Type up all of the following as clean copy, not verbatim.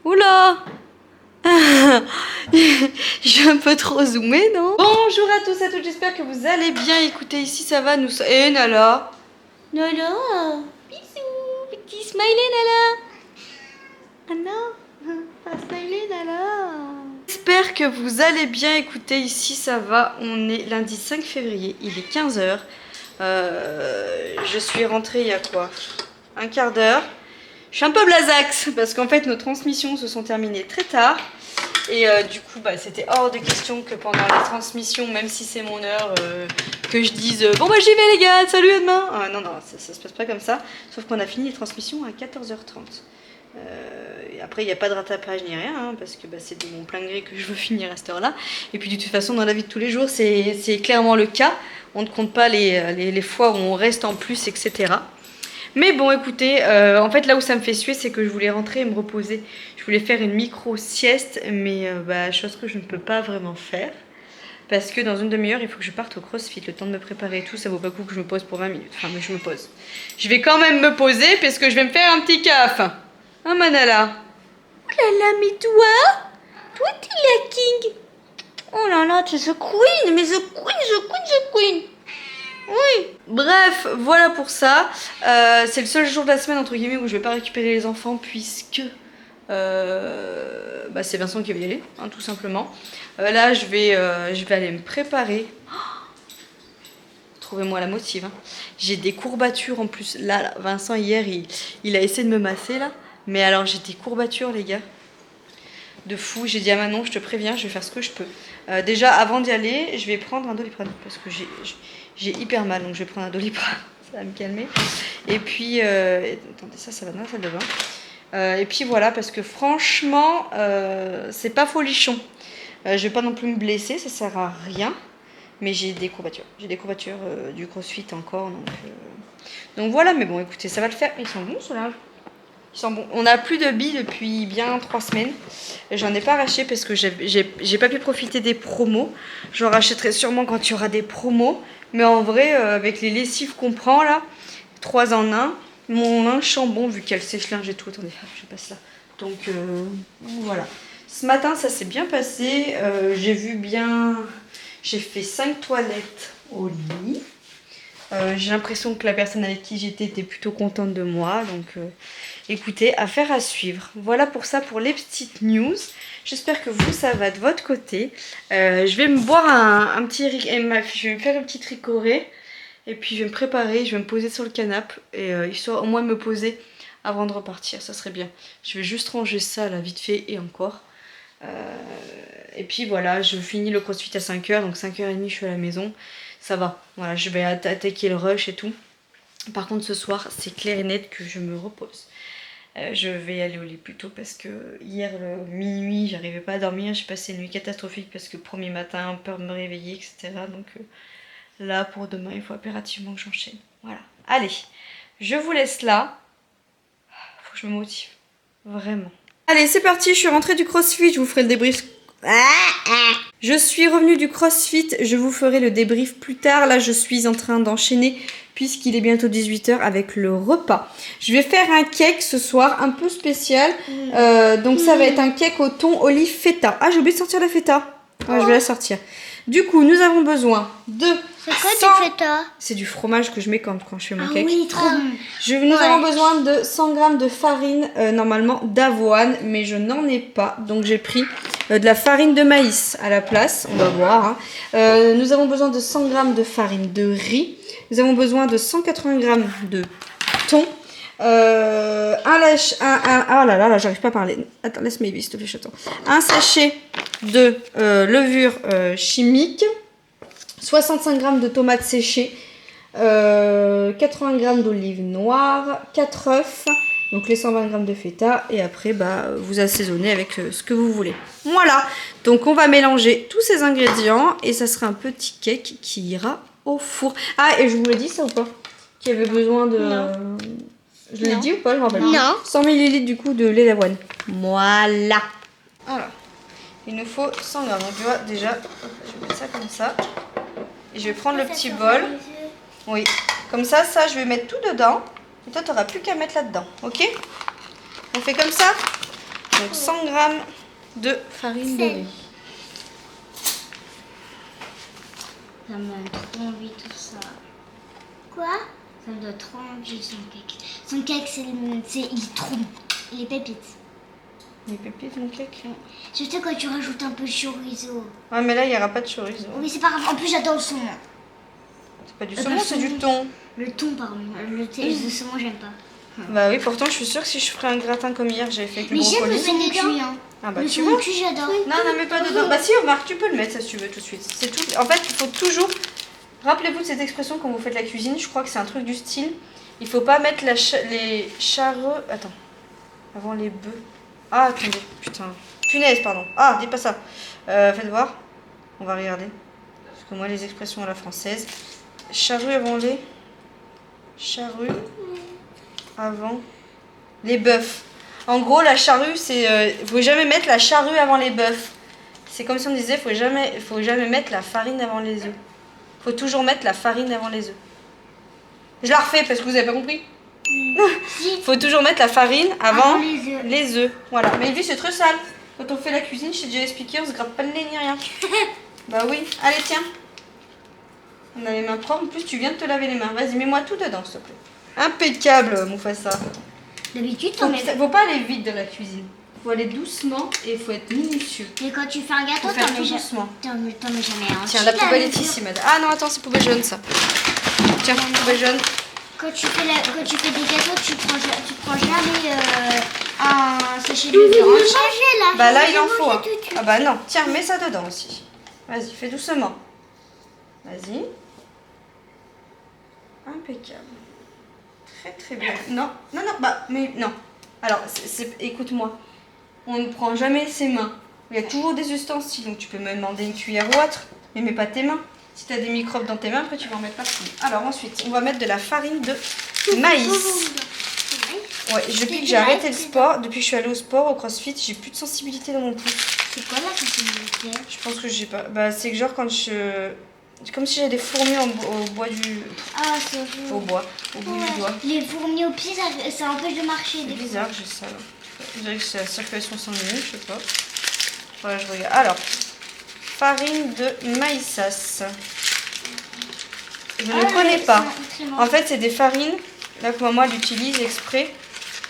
Oula. Je suis un peu trop zoomée, non? Bonjour à tous et à toutes, j'espère que vous allez bien. Écoutez, ici ça va, nous sommes... Et Nala. Nala, bisous, petit smiley Nala. Ah non, pas smiley Nala. J'espère que vous allez bien. Écoutez, ici ça va, on est lundi 5 février, il est 15 h. Je suis rentrée il y a quoi? Un quart d'heure. Je suis un peu blasax parce qu'en fait nos transmissions se sont terminées très tard. Et du coup, c'était hors de question que pendant les transmissions, même si c'est mon heure, que je dise bon bah j'y vais les gars, salut à demain. Non, ça se passe pas comme ça. Sauf qu'on a fini les transmissions à 14 h 30. Et après, il n'y a pas de rattrapage ni rien, hein, parce que c'est de mon plein gré que je veux finir à cette heure-là. Et puis de toute façon, dans la vie de tous les jours, c'est clairement le cas. On ne compte pas les fois où on reste en plus, etc. Mais bon, écoutez, en fait, là où ça me fait suer, c'est que je voulais rentrer et me reposer. Je voulais faire une micro-sieste, mais chose que je ne peux pas vraiment faire. Parce que dans une demi-heure, il faut que je parte au CrossFit. Le temps de me préparer et tout, ça vaut pas le coup que je me pose pour 20 minutes. Enfin, mais je me pose. Je vais quand même me poser parce que je vais me faire un petit caf. Hein, Manala? Oh là là, mais toi, t'es la king. Oh là là, t'es the queen, mais the queen. Oui. Bref, voilà pour ça. C'est le seul jour de la semaine entre guillemets où je vais pas récupérer les enfants puisque c'est Vincent qui va y aller, hein, tout simplement. Là, je vais aller me préparer. Oh, trouvez-moi la motive. Hein. J'ai des courbatures en plus. Là, Vincent hier, il a essayé de me masser là, mais alors j'ai des courbatures les gars. De fou. J'ai dit à Manon, je te préviens, je vais faire ce que je peux. Déjà, avant d'y aller, je vais prendre un Doliprane parce que j'ai hyper mal, donc je vais prendre un Doliprane, ça va me calmer. Et puis, attendez, ça va dans la salle de bain. Et puis voilà, parce que franchement, c'est pas folichon. Je vais pas non plus me blesser, ça sert à rien. Mais j'ai des courbatures. J'ai des courbatures du CrossFit encore. Donc voilà, mais bon, écoutez, ça va le faire. Ils sont bons, ceux-là. Ils sont bons. On n'a plus de billes depuis bien 3 semaines. J'en ai pas racheté parce que j'ai pas pu profiter des promos. J'en rachèterai sûrement quand il y aura des promos. Mais en vrai, avec les lessives qu'on prend là, 3 en 1, mon linge chambon, vu qu'il y a le sèche-linge et tout. Attendez, je passe là. Donc voilà. Ce matin, ça s'est bien passé. J'ai fait 5 toilettes au lit. J'ai l'impression que la personne avec qui j'étais était plutôt contente de moi. Donc écoutez, affaire à suivre. Voilà pour ça, pour les petites news. J'espère que vous, ça va de votre côté. Je vais me boire un petit... Je vais me faire une petite ricorée. Et puis je vais me préparer, je vais me poser sur le canapé. Et histoire au moins de me poser avant de repartir, ça serait bien. Je vais juste ranger ça là, vite fait et encore. Et puis voilà, je finis le CrossFit à 5 h. Donc 5 h 30, je suis à la maison. Ça va, voilà, je vais attaquer le rush et tout. Par contre, ce soir, c'est clair et net que je me repose. Je vais aller au lit plus tôt parce que hier, minuit, j'arrivais pas à dormir. J'ai passé une nuit catastrophique parce que premier matin, peur de me réveiller, etc. Donc là, pour demain, il faut impérativement que j'enchaîne. Voilà. Allez, je vous laisse là. Faut que je me motive. Vraiment. Allez, c'est parti, je suis rentrée du CrossFit. Je vous ferai le débrief. Je suis revenue du CrossFit, je vous ferai le débrief plus tard. Là, je suis en train d'enchaîner puisqu'il est bientôt 18 h avec le repas. Je vais faire un cake ce soir, un peu spécial. Donc ça va être un cake au thon olive feta. Ah, j'ai oublié de sortir la feta. Ouais, je vais la sortir. Du coup, nous avons besoin de... C'est quoi du feta? C'est du fromage que je mets quand je fais mon cake. Oui, trop bon. Nous avons besoin de 100 g de farine, normalement d'avoine, mais je n'en ai pas. Donc j'ai pris de la farine de maïs à la place, on va voir. Hein. Nous avons besoin de 100 g de farine de riz. Nous avons besoin de 180 g de thon. Oh là là, j'arrive pas à parler. Attends, laisse-moi s'il te plaît, chaton. Un sachet de levure chimique. 65 g de tomates séchées, 80 g d'olives noires, 4 œufs, donc les 120 g de feta, et après vous assaisonnez avec ce que vous voulez. Voilà, donc on va mélanger tous ces ingrédients et ça sera un petit cake qui ira au four. Ah, et je vous l'ai dit ça ou pas? Qu'il y avait besoin de... Non. Je l'ai dit ou pas? Je me rappelle. Non. 100 ml du coup de lait d'avoine. Voilà. Alors, il nous faut 100 g. Donc tu vois déjà, je vais mettre ça comme ça. Et je vais prendre le petit bol. Oui. Comme ça, je vais mettre tout dedans. Et toi, tu n'auras plus qu'à mettre là-dedans. Ok? On fait comme ça? Donc 100 grammes de farine de riz. Ça me donne trop envie tout ça. Quoi? Ça me donne trop envie son cake. Son cake, il est trop bon. Il est pépites. Les pépites, mon cake. Surtout quand tu rajoutes un peu de chorizo. Ouais, mais là, il n'y aura pas de chorizo. Oui, c'est pas grave. En plus, j'adore le saumon. C'est pas du saumon, c'est du thon. Le thon, pardon. Le saumon, j'aime pas. Bah oui, pourtant, je suis sûre que si je ferais un gratin comme hier, j'avais fait avec le brocoli. Mais j'aime le saumon cuit, hein. Ah bah le tu saumon vois. cuit, j'adore. Non, mais pas dedans. Bah si, Omar, tu peux le mettre ça si tu veux tout de suite. C'est tout. En fait, il faut toujours... Rappelez-vous de cette expression quand vous faites la cuisine, je crois que c'est un truc du style. Il faut pas mettre les charrues... Attends. Avant les bœufs. Ah, attendez, putain. Punaise, pardon. Ah, dis pas ça. Faites voir. On va regarder. Parce que moi, les expressions à la française. Charrue avant les... Charrue avant les bœufs. En gros, la charrue, c'est... faut jamais mettre la charrue avant les bœufs. C'est comme si on disait, faut jamais mettre la farine avant les œufs. Faut toujours mettre la farine avant les œufs. Je la refais parce que vous avez pas compris. Faut toujours mettre la farine avant les œufs. Voilà. Mais lui, c'est très sale. Quand on fait la cuisine, je t'ai déjà expliqué, on se gratte pas le nez ni rien. Bah oui. Allez, tiens. On a les mains propres. En plus, tu viens de te laver les mains. Vas-y, mets-moi tout dedans, s'il te plaît. Impeccable, Mufasa. D'habitude, Faut pas aller vite dans la cuisine. Faut aller doucement et il faut être minutieux. Mais quand tu fais un gâteau, Faut faire tout doucement. T'en mets jamais un. Tiens, la poubelle est ici, madame. Ah non, attends, c'est poubelle jaune, ça. Tiens, poubelle jaune. Quand tu fais des gâteaux, tu prends jamais un sachet de levure entier. Bah là, il en faut. Ah bah non. Tiens, mets ça dedans aussi. Vas-y, fais doucement. Vas-y. Impeccable. Très très bien. Non, bah, mais non. Alors, écoute-moi. On ne prend jamais ses mains. Il y a toujours des ustensiles, donc tu peux me demander une cuillère ou autre, mais mets pas tes mains. Si tu as des microbes dans tes mains, après tu vas en mettre partout. Alors ensuite, on va mettre de la farine de maïs. Ouais, depuis que j'ai arrêté le sport, depuis que je suis allée au sport, au CrossFit, j'ai plus de sensibilité dans mon pouce. C'est quoi la sensibilité? Je pense que j'ai pas... Bah c'est que genre quand je... C'est comme si j'avais des fourmis au bois du... Ah, c'est vrai. Au bout du doigt. Les fourmis au pied, ça empêche de marcher. C'est bizarre, j'ai ça là. Je dirais que c'est la circulation sanguine, je sais pas. Voilà, je regarde. Alors, farine de maïsas. Je ne connais pas. En fait, c'est des farines, là que maman elle utilise exprès,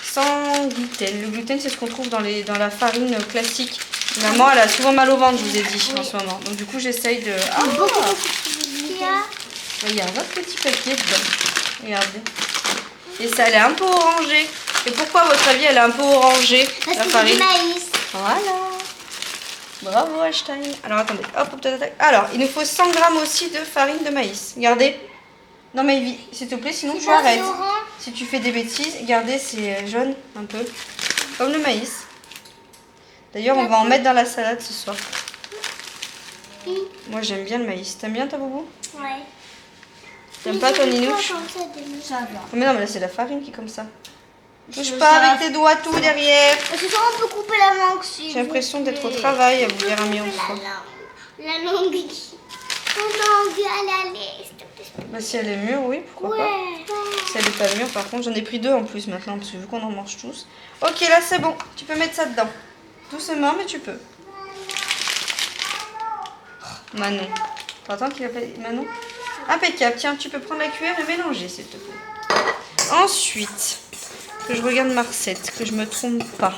sans gluten. Le gluten, c'est ce qu'on trouve dans la farine classique. Maman, elle a souvent mal au ventre, je vous ai dit, en ce moment. Donc du coup, j'essaye de... Ah, il y a un autre petit papier dedans. Regardez. Et ça, elle est un peu orangée. Et pourquoi, à votre avis, elle est un peu orangée, la farine? Parce que c'est du maïs. Voilà. Bravo, Einstein. Alors, attendez. Hop. Alors, il nous faut 100 grammes aussi de farine de maïs. Regardez. Non, mais Evie, s'il te plaît, sinon tu arrêtes. Si tu fais des bêtises, regardez, c'est jaune un peu. Comme le maïs. D'ailleurs, on va en mettre dans la salade ce soir. Moi, j'aime bien le maïs. T'aimes bien, ta boubou? Ouais. T'aimes pas ton inouche? Ça va. Mais non, mais là, c'est la farine qui est comme ça. Touche pas avec tes doigts tout derrière. C'est ça, on peut couper la langue si. J'ai l'impression d'être au travail à vous dire un million de fois. La langue. À la liste. Bah, si elle est mûre, oui, pourquoi pas. Si elle est pas mûre, par contre, j'en ai pris 2 en plus maintenant, parce que vu qu'on en mange tous. Ok, là, c'est bon. Tu peux mettre ça dedans. Doucement, mais tu peux. Manon. T'entends qu'il appelle Manon? Impeccable. Tiens, tu peux prendre la cuillère et mélanger, s'il te plaît. Ensuite, que je regarde ma recette, que je me trompe pas.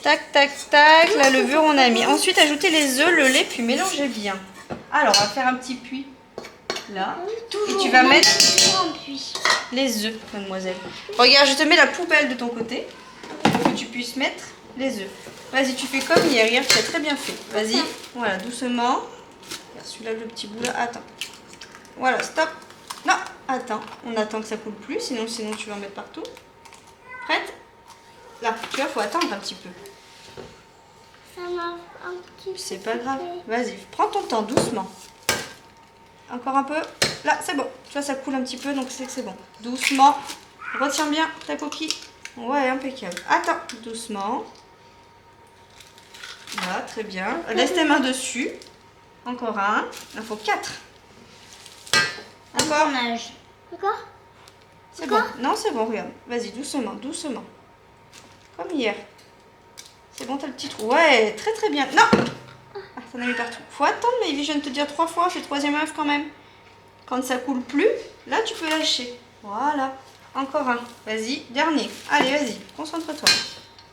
Tac, tac, tac. La levure, on a mis. Ensuite, ajoutez les œufs, le lait, puis mélangez bien. Alors, on va faire un petit puits. Là. Et tu vas mettre les œufs, mademoiselle. Regarde, je te mets la poubelle de ton côté. Pour que tu puisses mettre les œufs. Vas-y, tu fais comme hier. Hier, tu as très bien fait. Vas-y. Voilà, doucement. Regarde, celui-là, le petit bout là. Attends. Voilà, stop. Non, attends. On attend que ça coule plus. Sinon tu vas en mettre partout. Prête? Là, tu vois, faut attendre un petit peu. Ça m'a un petit peu. C'est pas grave. Vas-y, prends ton temps, doucement. Encore un peu. Là, c'est bon. Tu vois, ça coule un petit peu, donc c'est que c'est bon. Doucement. Retiens bien ta coquille. Ouais, impeccable. Attends, doucement. Là, très bien. Laisse tes mains dessus. Encore un. Il en faut 4. Encore. D'accord. C'est bon. Non, c'est bon, regarde. Vas-y, doucement, doucement. Comme hier. C'est bon, t'as le petit trou. Ouais, très très bien. Non! Ah, t'en as mis partout. Faut attendre, mais je viens de te dire 3 fois, c'est le 3e œuf quand même. Quand ça coule plus, là tu peux lâcher. Voilà. Encore un. Vas-y, dernier. Allez, vas-y, concentre-toi.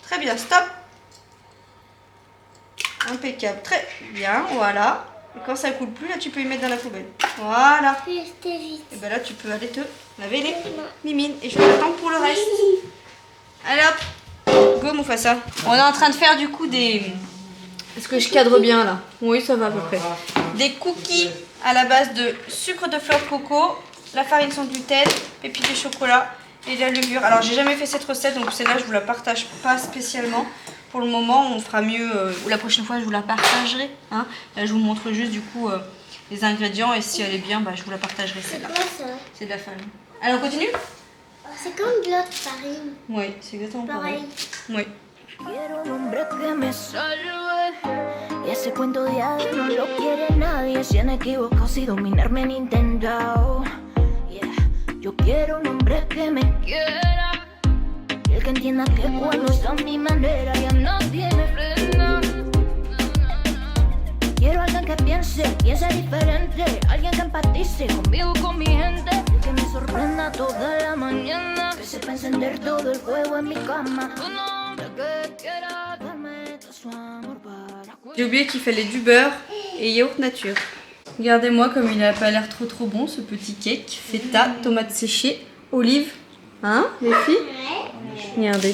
Très bien, stop. Impeccable. Très bien, voilà. Et quand ça coule plus, là tu peux y mettre dans la poubelle. Voilà. C'était vite. Et ben là tu peux aller te laver les mimines. Et je t'attends pour le reste. Allez hop. Go Mufasa. On est en train de faire du coup des... Est-ce que je cadre bien là? Oui, ça va à peu près. Des cookies à la base de sucre de fleur de coco, la farine sans gluten, pépites de chocolat et de la levure. Alors j'ai jamais fait cette recette, donc celle-là je vous la partage pas spécialement. Pour le moment, on fera mieux, ou la prochaine fois je vous la partagerai. Hein. Là je vous montre juste du coup les ingrédients et si elle est bien, bah, je vous la partagerai celle-là. C'est quoi ça? C'est de la farine. Allez, on continue? C'est comme de l'autre farine. Oui, c'est exactement pareil. Oui. Quiero un hombre que me salve. Y ese cuento de hadas no lo quiere nadie. Se han equivocado si dominarme han intentado. Yeah. Yo quiero un hombre que me quiera. Y el que entienda que cuando está a mi manera ya nadie me frena. Quiero alguien que piense diferente. Alguien que empatice conmigo, con mi gente. Que me sorprenda toda la mañana. Que sepa encender todo el fuego en mi cama. J'ai oublié qu'il fallait du beurre et yaourt nature. Regardez-moi comme il n'a pas l'air trop bon ce petit cake. Feta, tomates séchées, olives. Hein les filles? Regardez.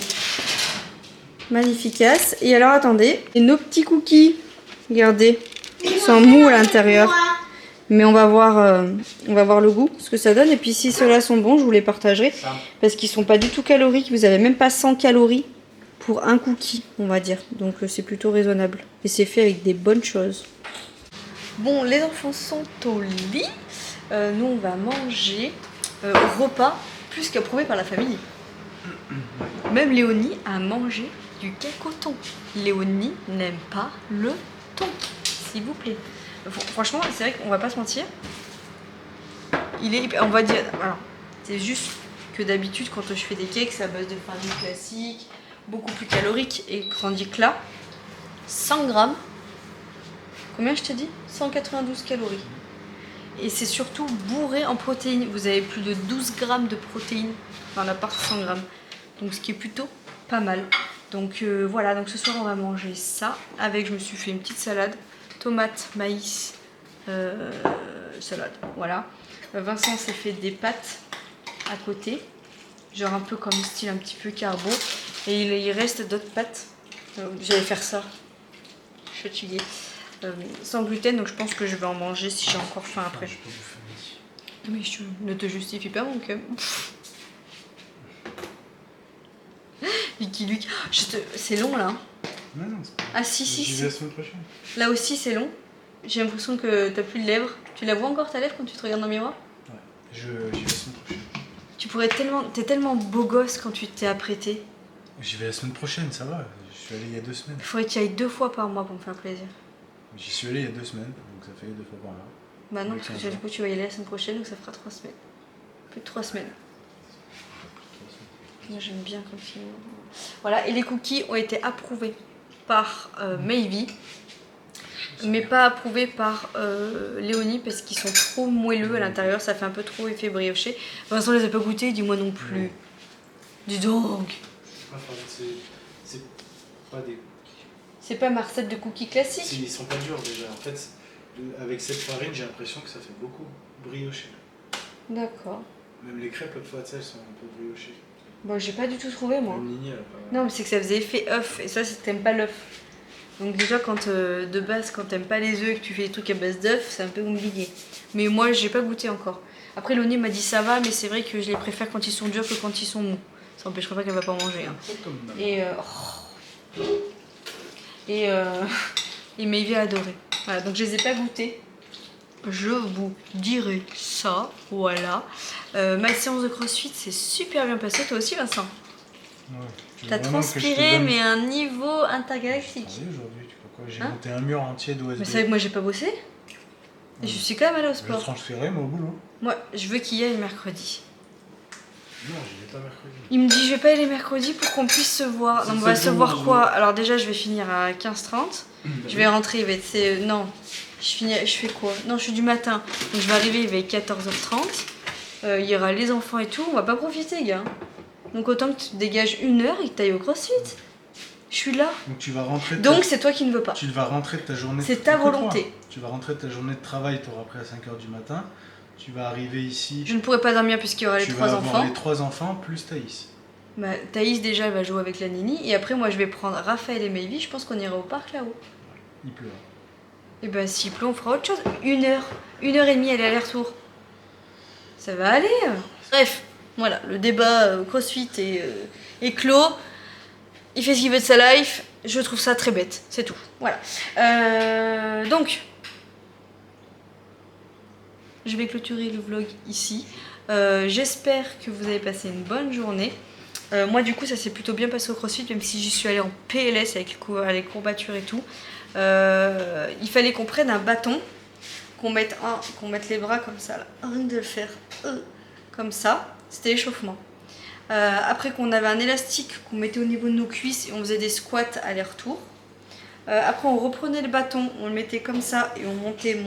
Magnificace. Et alors attendez. Et nos petits cookies. Regardez. Ils sont mous à l'intérieur. Mais on va voir le goût, ce que ça donne. Et puis si ceux-là sont bons, je vous les partagerai. Parce qu'ils sont pas du tout caloriques. Vous avez même pas 100 calories pour un cookie, on va dire. Donc c'est plutôt raisonnable. Et c'est fait avec des bonnes choses. Bon, les enfants sont au lit. Nous, on va manger repas plus qu'approuvé par la famille. Même Léonie a mangé du cake au thon. Léonie n'aime pas le thon, s'il vous plaît. Franchement, c'est vrai qu'on va pas se mentir. On va dire, alors, c'est juste que d'habitude, quand je fais des cakes, c'est à base de farine classique, beaucoup plus calorique. Et tandis que là, 100 grammes, combien je te dis? 192 calories. Et c'est surtout bourré en protéines. Vous avez plus de 12 grammes de protéines dans l'appart 100 grammes. Donc ce qui est plutôt pas mal. Donc voilà, donc ce soir on va manger ça. Avec, je me suis fait une petite salade. Tomates, maïs, salade, voilà. Vincent s'est fait des pâtes à côté. Genre un peu comme style un petit peu carbo. Et il reste d'autres pâtes. J'allais faire ça. Je suis fatiguée. Sans gluten, donc je pense que je vais en manger si j'ai encore faim après. Mais je ne te justifie pas mon cœur. Lucky. C'est long là. Non, c'est pas... Ah si. J'y vais la semaine prochaine. Là aussi c'est long. J'ai l'impression que t'as plus de lèvres. Tu la vois encore ta lèvre quand tu te regardes dans le miroir? Ouais, j'y vais la semaine prochaine. Tu pourrais t'es tellement beau gosse quand tu t'es apprêté. J'y vais la semaine prochaine, ça va. Je suis allé il y a 2 semaines. Il faudrait que tu ailles 2 fois par mois pour me faire plaisir. J'y suis allé il y a 2 semaines, donc ça fait 2 fois par là. Bah non, parce que du coup tu vas y aller la semaine prochaine, donc ça fera 3 semaines. Plus de 3 semaines. Moi j'aime bien comme film. Voilà, et les cookies ont été approuvés par Mayvi, mais pas approuvés par Léonie parce qu'ils sont trop moelleux à l'intérieur, ça fait un peu trop effet brioché. Vincent les a pas goûtés, dis-moi non plus. Dis donc. C'est pas des... C'est pas ma recette de cookies classique. Ils sont pas durs déjà. En fait, avec cette farine, j'ai l'impression que ça fait beaucoup brioché. D'accord. Même les crêpes, l'autre fois, elles sont un peu briochées. Bon, j'ai pas du tout trouvé moi. Même Nini, elle a pas... Non, mais c'est que ça faisait effet œuf, et ça, c'est que t'aimes pas l'œuf. Donc déjà, quand de base, quand t'aimes pas les œufs et que tu fais des trucs à base d'œuf, c'est un peu compliqué. Mais moi, j'ai pas goûté encore. Après, Léonie m'a dit ça va, mais c'est vrai que je les préfère quand ils sont durs que quand ils sont mous. Ça n'empêcherait pas qu'elle va pas en manger. Hein. Et Mayvi a adoré. Voilà, donc je les ai pas goûtés. Je vous dirai ça, voilà. Ma séance de crossfit s'est super bien passée, toi aussi Vincent. Ouais, t'as transpiré mais à un niveau intergalactique. Aujourd'hui, tu vois quoi, j'ai monté un mur entier d'OSB. Mais c'est vrai que moi j'ai pas bossé. Et je suis quand même allée au sport. Je transférais moi au boulot. Moi je veux qu'il y aille mercredi. Non, j'y vais pas mercredi. Il me dit je vais pas aller mercredi pour qu'on puisse se voir. Non, on va se voir quoi? Alors déjà je vais finir à 15h30. Je vais rentrer, il va être... Non, je fais quoi? Non, je suis du matin. Donc je vais arriver, il va être 14h30. Il y aura les enfants et tout. On va pas profiter, gars. Donc autant que tu te dégages 1 heure et que t'ailles au CrossFit. Je suis là. Donc tu vas rentrer. Donc c'est toi qui ne veux pas. Tu vas rentrer de ta journée. C'est ta volonté. Tu vas rentrer de ta journée de travail, tu auras pris à 5h du matin. Tu vas arriver ici. Je ne pourrai pas dormir puisqu'il y aura les 3 enfants. Tu vas avoir les 3 enfants plus Thaïs. Bah, Thaïs déjà elle va jouer avec la Nini. Et après moi je vais prendre Raphaël et Mayvi. Je pense qu'on ira au parc là-haut. Il pleut. Et bah s'il pleut on fera autre chose. 1 heure. 1h30 elle est aller-retour. Ça va aller. Bref, voilà, le débat CrossFit est clos. Il fait ce qu'il veut de sa life. Je trouve ça très bête. C'est tout. Voilà. Donc... Je vais clôturer le vlog ici. J'espère que vous avez passé une bonne journée. Moi du coup ça s'est plutôt bien passé au CrossFit, même si j'y suis allée en PLS avec les courbatures et tout. Il fallait qu'on prenne un bâton, qu'on mette les bras comme ça là. Rien de le faire comme ça. C'était l'échauffement. Après qu'on avait un élastique qu'on mettait au niveau de nos cuisses et on faisait des squats aller-retour. Après on reprenait le bâton, on le mettait comme ça et on montait.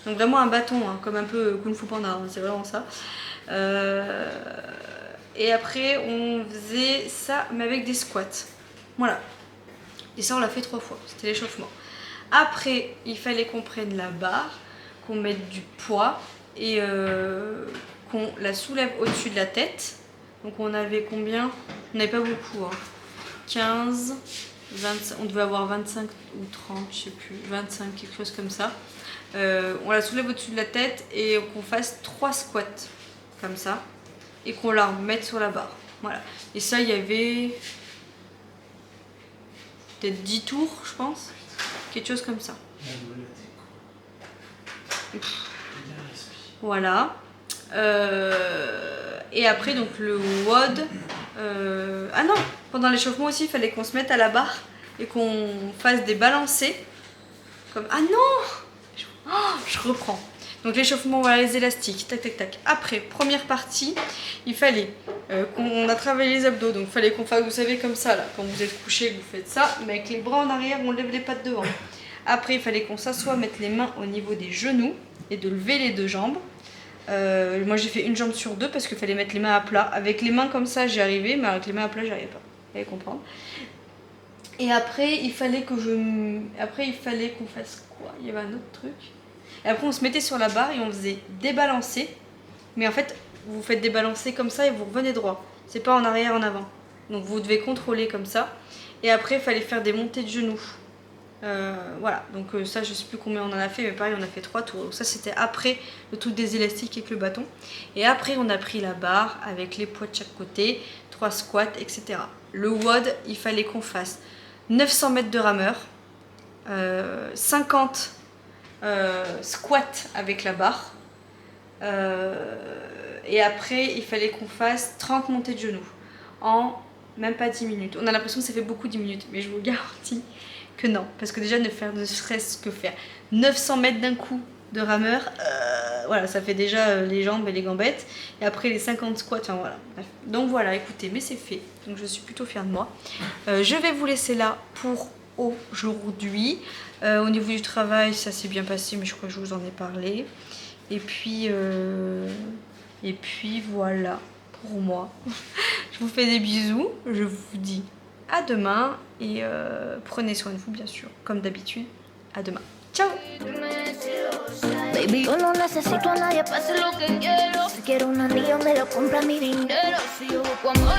Donc vraiment un bâton, hein, comme un peu Kung Fu Panda, hein, c'est vraiment ça. Et après on faisait ça mais avec des squats. Voilà. Et ça on l'a fait 3 fois, c'était l'échauffement. Après il fallait qu'on prenne la barre, qu'on mette du poids et qu'on la soulève au-dessus de la tête. Donc on avait combien? On n'avait pas beaucoup, hein. 15, 25, on devait avoir 25 ou 30, je sais plus, 25, quelque chose comme ça. On la soulève au-dessus de la tête et qu'on fasse 3 squats comme ça et qu'on la remette sur la barre. Voilà. Et ça, il y avait peut-être 10 tours, je pense. Quelque chose comme ça. Voilà. Et après, donc le WOD. Ah non, pendant l'échauffement aussi, il fallait qu'on se mette à la barre et qu'on fasse des balancés. Comme... Ah non! Oh, je reprends. Donc l'échauffement, voilà les élastiques, tac tac tac. Après, première partie, il fallait qu'on a travaillé les abdos. Donc il fallait qu'on fasse, vous savez, comme ça là. Quand vous êtes couché, vous faites ça, mais avec les bras en arrière, on lève les pattes devant. Après, il fallait qu'on s'assoie, mettre les mains au niveau des genoux et de lever les 2 jambes. Moi j'ai fait 1 jambe sur 2 parce qu'il fallait mettre les mains à plat. Avec les mains comme ça, j'y arrivais, mais avec les mains à plat, j'y arrivais pas. Vous allez comprendre. Et après, il fallait qu'on fasse quoi? Il y avait un autre truc. Et après, on se mettait sur la barre et on faisait débalancer. Mais en fait, vous faites débalancer comme ça et vous revenez droit. C'est pas en arrière, en avant. Donc vous devez contrôler comme ça. Et après, il fallait faire des montées de genoux. Voilà, donc ça, je sais plus combien on en a fait, mais pareil, on a fait 3 tours. Donc ça, c'était après le truc des élastiques avec le bâton. Et après, on a pris la barre avec les poids de chaque côté, 3 squats, etc. Le WOD, il fallait qu'on fasse 900 mètres de rameur, 50 squats avec la barre. Et après, il fallait qu'on fasse 30 montées de genoux en même pas 10 minutes. On a l'impression que ça fait beaucoup 10 minutes, mais je vous garantis que non. Parce que déjà, ne serait-ce que faire 900 mètres d'un coup de rameur, voilà, ça fait déjà les jambes et les gambettes. Et après, les 50 squats, enfin voilà. Bref. Donc voilà, écoutez, mais c'est fait. Donc je suis plutôt fière de moi. Je vais vous laisser là pour aujourd'hui. Au niveau du travail, ça s'est bien passé, mais je crois que je vous en ai parlé. Et puis voilà pour moi. Je vous fais des bisous. Je vous dis à demain. Et prenez soin de vous, bien sûr. Comme d'habitude. À demain. Ciao! Baby, yo no necesito a nadie, pase lo que quiero. Si quiero un anillo, me lo compra mi dinero. Si yo busco amor